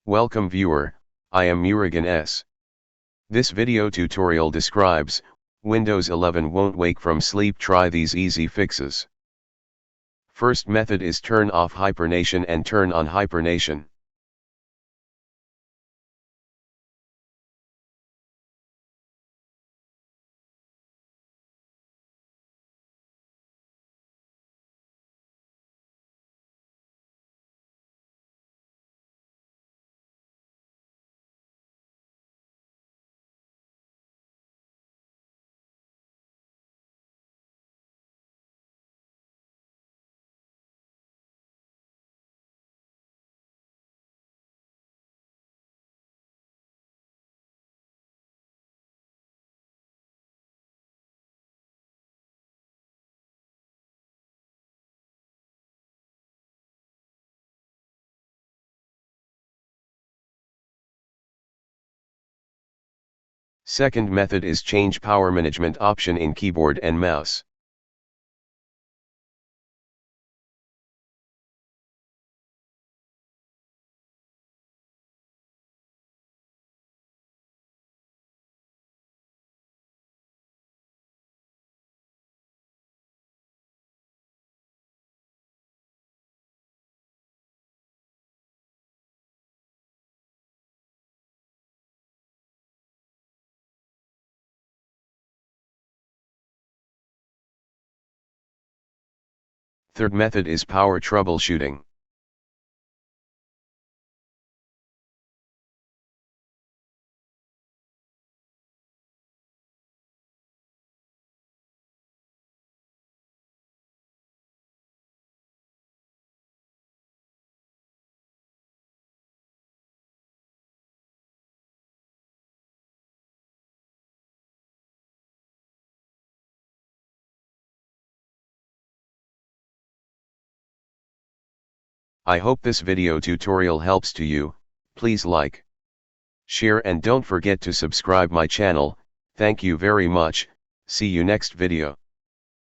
Welcome viewer, I am Murugan S. This video tutorial describes, Windows 11 won't wake from sleep. Try these easy fixes. First method is turn off hibernation and turn on hibernation. Second method is change power management option in keyboard and mouse. Third method is power troubleshooting. I hope this video tutorial helps to you. Please like, share and don't forget to subscribe my channel. Thank you very much. See you next video.